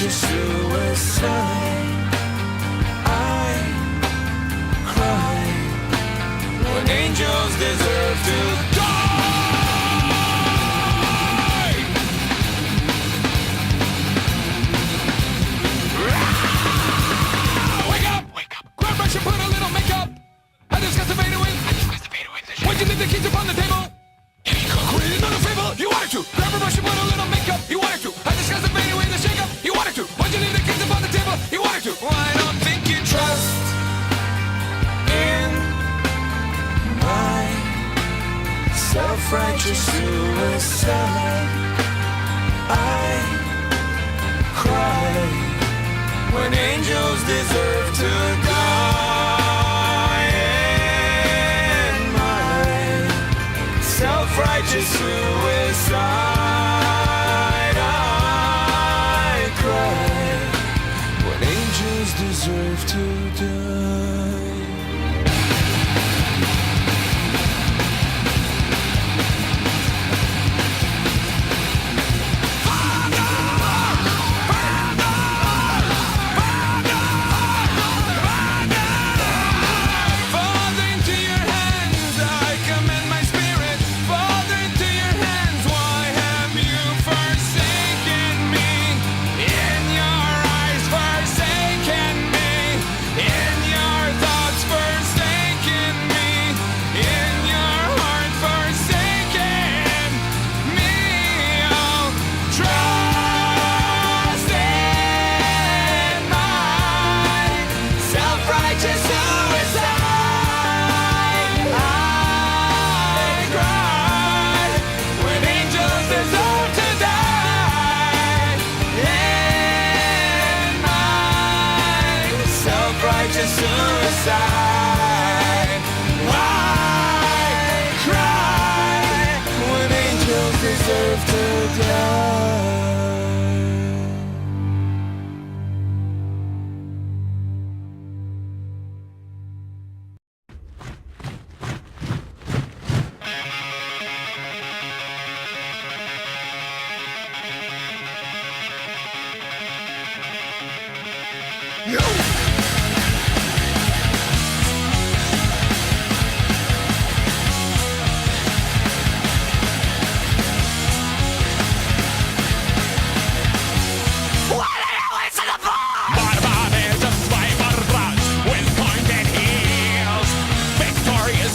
self-righteous suicide. I cry when angels deserve to die. Wake up! Wake up! Grab brush and put a little makeup. I discussed the fade away. Why'd you leave the keys upon the table? Quit another favor, you wanted to. Grab a brush and put a little makeup, you wanted to. I discussed the fade away, the shake up, you wanted to. Why'd you leave the keys upon the table? You wanted to. Well, I don't think you trust in my self-righteous suicide. I cry when angels deserve to die. And my self-righteous suicide. I cry when angels deserve to die. Father, into your hands I commend my spirit. Father, into your hands, why have you forsaken me? In your eyes, forsaken me. In your thoughts, forsaken me. In your heart, forsaken me. Oh, trust in my self-righteous suicide. I cry when angels deserve to die. In my self-righteous suicide. I cry when angels deserve to die.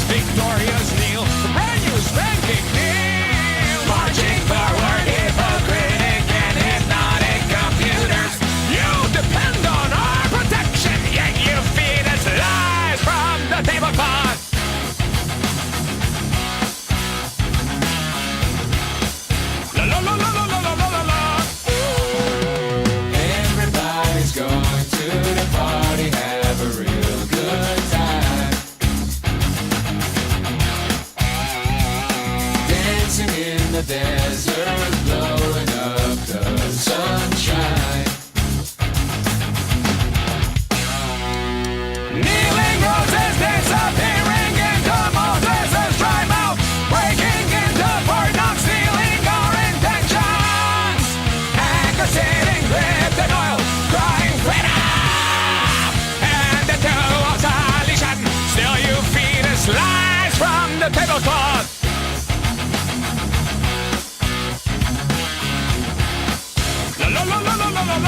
Victorious kneel, brand new spanking kneel. Marching forward, hypocritic and hypnotic computers. You depend on our protection, yet you feed us lies from the tablecloth. La la la la la la la la la. Everybody's going to the party, have a real good time. Dancing in the desert, blowing up the sunshine. Kneeling roses disappearing into Moses' dry mouth, breaking into Fort Knox, stealing our intentions. Anchor sitting, Lipton oil, crying freedom. And into our solution, still you feed us lies from the tablecloth. La la la la la la la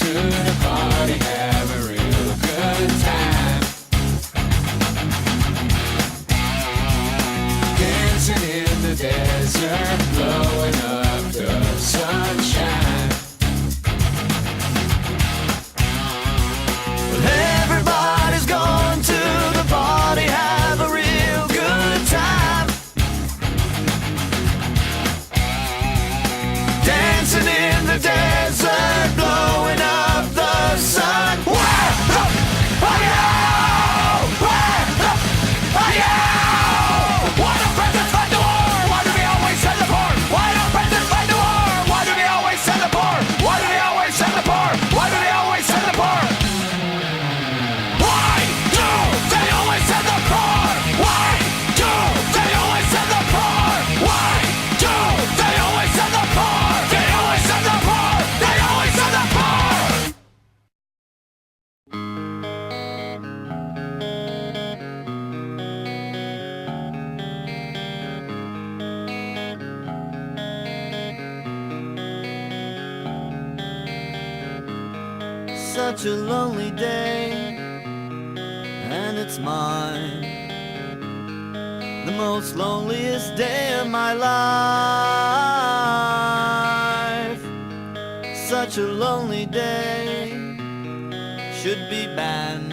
to the party, have a real good time. Dancing in the desert, blowing up the sunshine. Well, everybody's going to the party, have a real good time. Dancing in the desert, blowing up the sun. Oh yeah! Oh yeah! Why don't presidents fight the war? Why do we always send the poor? Why don't presidents fight the war? Why do they always send the poor? Why do they always send the poor? Why do they always send the poor? Why do they always send the poor? Why do they always send the poor? Why do they always send the poor? They always send the poor. They always send the poor. Such a lonely day, and it's mine, the most loneliest day of my life. Such a lonely day should be banned.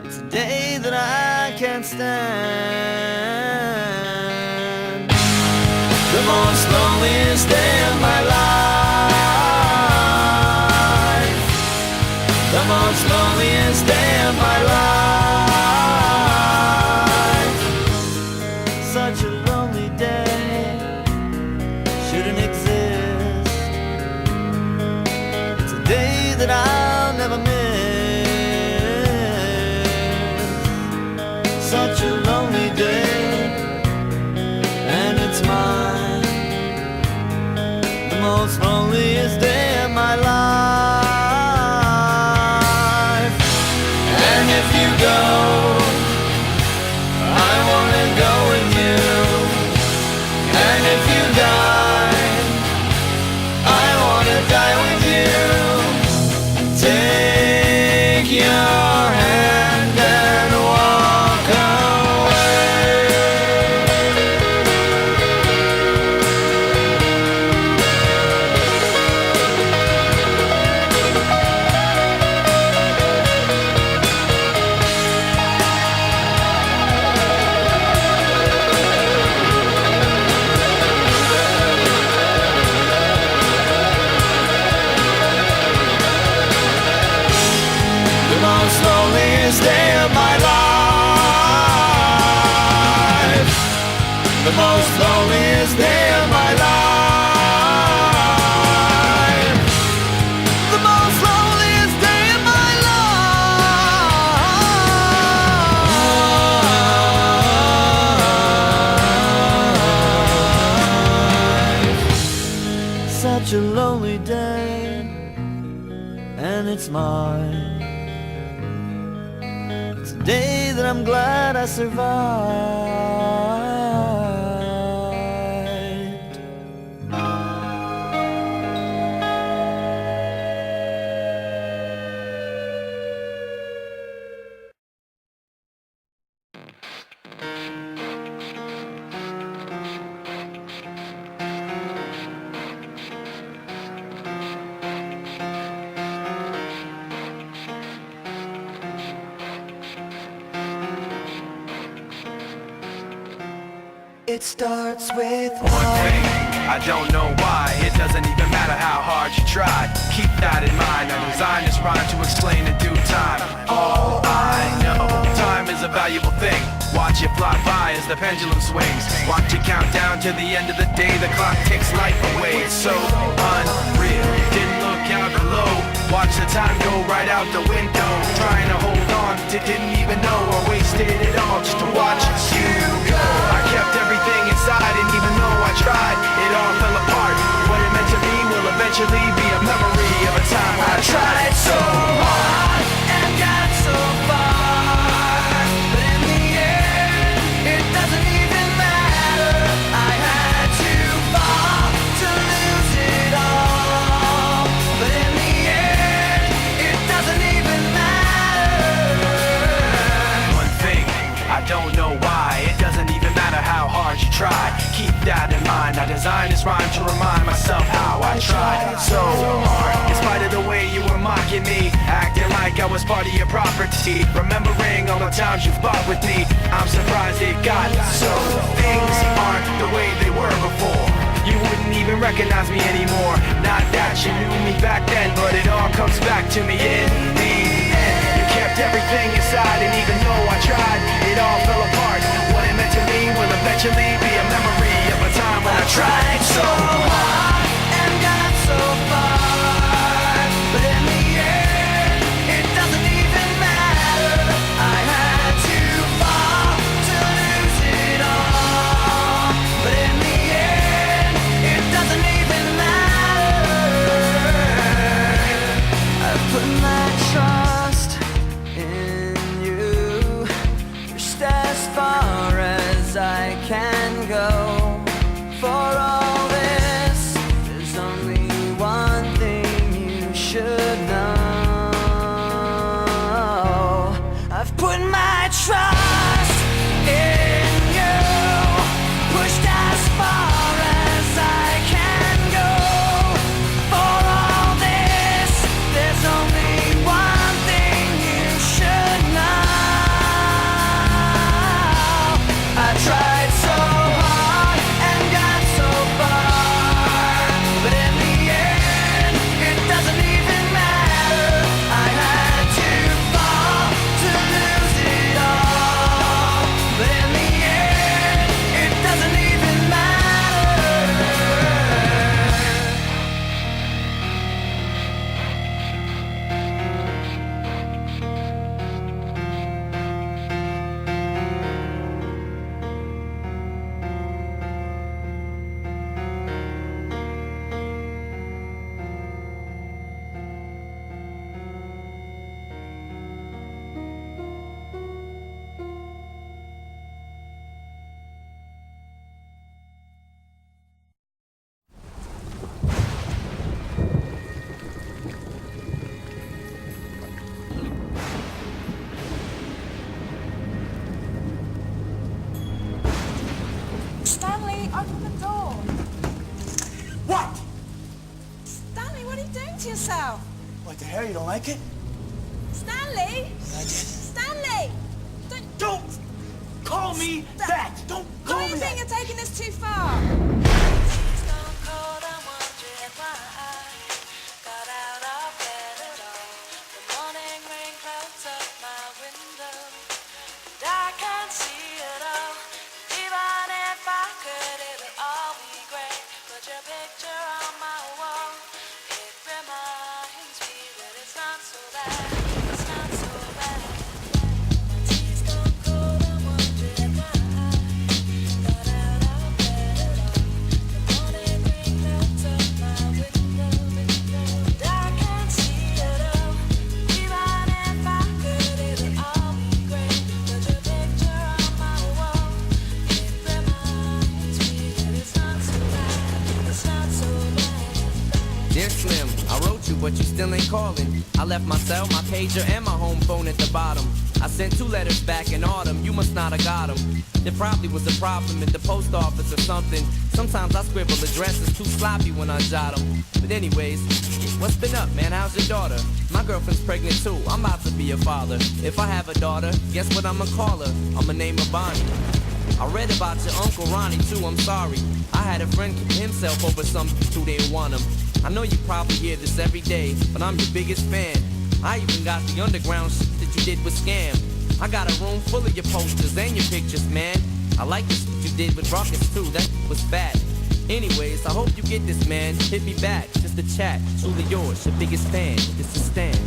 It's a day that I can't stand. The most loneliest day of my life. The most loneliest day of my life. Such a lonely day shouldn't exist. It's a day that I'll never miss. Such a lonely day, and it's mine, the most loneliest day of my life. And if you go, I wanna go with you. And if you die, I wanna die with you. Take your hand and walk away. The most loneliest day of my life. The most loneliest day of my life. The most loneliest day of my life. Such a lonely day, and it's mine. It's a day that I'm glad I survived. It starts with One thing, I don't know why. It doesn't even matter how hard you try. Keep that in mind. I designed this rhyme to explain in due time. All I know, time is a valuable thing. Watch it fly by as the pendulum swings. Watch it count down to the end of the day. The clock takes life away. It's so unreal. Didn't look out below. Watch the time go right out the window. Trying to hold on to didn't even know I wasted it all just to watch you go. I kept everything inside, and even though I tried, it all fell apart. What it meant to me will eventually be a memory of a time when I tried so hard and got so far. But in the end, it doesn't even matter. I had to fall to lose it all. rhyme to remind myself how I tried so hard. In spite of the way you were mocking me, acting like I was part of your property, remembering all the times you fought with me, I'm surprised it got so. Things aren't the way they were before. You wouldn't even recognize me anymore. Not that you knew me back then, but it all comes back to me in the end. You kept everything inside, and even though I tried, it all fell apart. What it meant to me will eventually be a memory of a time when I tried so hard and got so far, but in the end, it doesn't even matter. I had to fall to lose it all, but in the end, it doesn't even matter. I put my trust in you, just as far as I can go. For all this, there's only one thing you should know. I've put my trust in you, pushed as far as I can go. For all this, there's only one thing you should know. I tried so hard and got so far, but in the end, it doesn't even matter. I had to fall to lose it all, but in the end, it doesn't even matter. Stanley, open the door. What? Stanley, what are you doing to yourself? What the hell, you don't like it? Stanley! Stanley! Don't call me that! Don't Do call you me think that! you're taking this too far? Dear Slim, I wrote you, but you still ain't calling. I left my cell, my pager, and my home phone at the bottom. I sent 2 letters back in autumn, you must not have got them. There probably was a problem at the post office or something. Sometimes I scribble addresses too sloppy when I jot them. But anyways, what's been up, man? How's your daughter? My girlfriend's pregnant too, I'm about to be a father. If I have a daughter, guess what I'ma call her? I'ma name her Bonnie. I read about your Uncle Ronnie too, I'm sorry. I had a friend kill himself over some who didn't want him. I know you probably hear this every day, but I'm your biggest fan. I even got the underground shit that you did with Scam. I got a room full of your posters and your pictures, man. I like the shit you did with Rockets too, that was fat. Anyways, I hope you get this, man. Hit me back, just a chat. Truly yours, your biggest fan. This is Stan.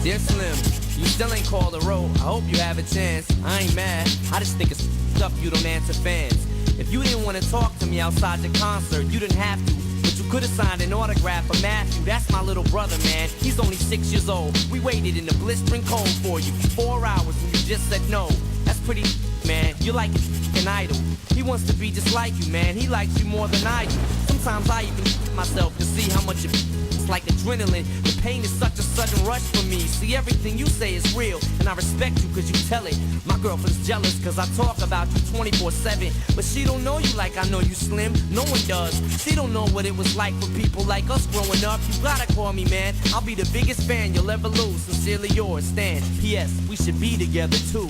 Dear Slim, you still ain't called a road. I hope you have a chance. I ain't mad. I just think it's f***ed up you don't answer fans. If you didn't want to talk to me outside the concert, you didn't have to. But you Could've signed an autograph for Matthew, that's my little brother, man. He's only 6 years old. We waited in the blistering cold for you for 4 hours and you just said no. That's pretty, man. You're like an idol. He wants to be just like you, man. He likes you more than I do. Sometimes I even myself to see how much it's like adrenaline. The pain is such a sudden rush for me. See, everything you say is real, and I respect you cause you tell it. My girlfriend's jealous cause I talk about you 24/7. But she don't know you like I know you, Slim. No one does. She don't know what it was like for people like us growing up. You gotta call me, man. I'll be the biggest fan you'll ever lose. Sincerely yours, Stan. P.S. We should be together too.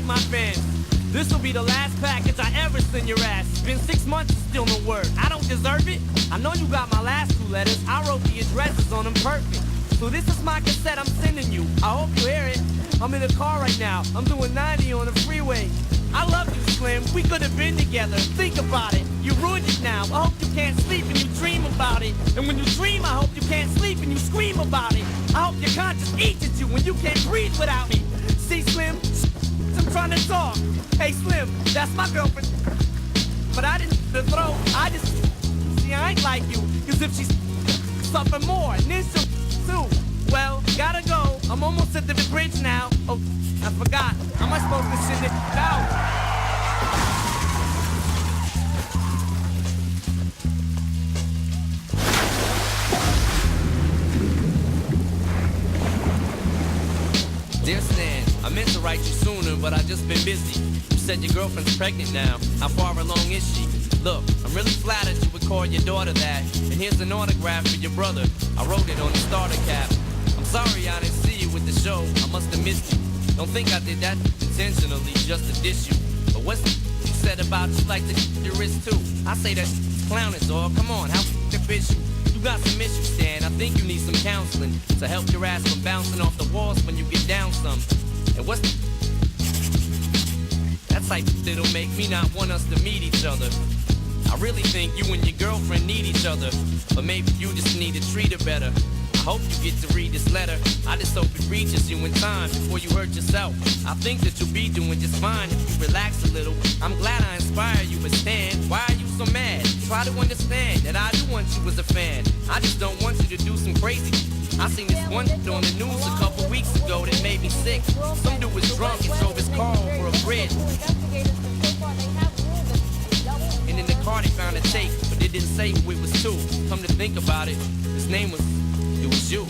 My fans, this will be the last package I ever send your ass. It's been 6 months and still no word. I don't deserve it. I know you got my last 2 letters. I wrote the addresses on them perfect. So this is my cassette I'm sending you. I hope you hear it. I'm in the car right now. I'm doing 90 on the freeway. I love you, Slim. We could have been together. Think about it. You ruined it now. I hope you can't sleep and you dream about it. And when you dream, I hope you can't sleep and you scream about it. I hope your conscience eats at you when you can't breathe without me. See, Slim? I'm trying to talk. Hey, Slim, that's my girlfriend. But I didn't throw. I just, see, I ain't like you. Cause if she's suffer more, and then she'll too. Well, gotta go. I'm almost at the bridge now. Oh, I forgot. How am I supposed to send it out? Dear Stan, I meant to write you sooner, but I just been busy. You said your girlfriend's pregnant now. How far along is she? Look, I'm really flattered you would call your daughter that. And here's an autograph for your brother. I wrote it on the starter cap. I'm sorry I didn't see you with the show. I must have missed you. Don't think I did that intentionally just to diss you. But what's the you said about you like to your wrist too? I say that clowning, dog. Come on, how bitch you? You got some issues, Stan. I think you need some counseling to help your ass from bouncing off the walls when you get down some. And what's the that type that'll make me not want us to meet each other? I really think you and your girlfriend need each other, but maybe you just need to treat her better. I hope you get to read this letter. I just hope it reaches you in time before you hurt yourself. I think that you'll be doing just fine if you relax a little. I'm glad I inspire you, but Stan, why are you so mad? Try to understand that I do want you as a fan. I just don't want you to do some crazy. I seen this one on the news a couple weeks ago that made me sick. Some dude was drunk and drove his car over a bridge. And in the car they found a tape, but they didn't say who it was to. Come to think about it, his name was, it was you.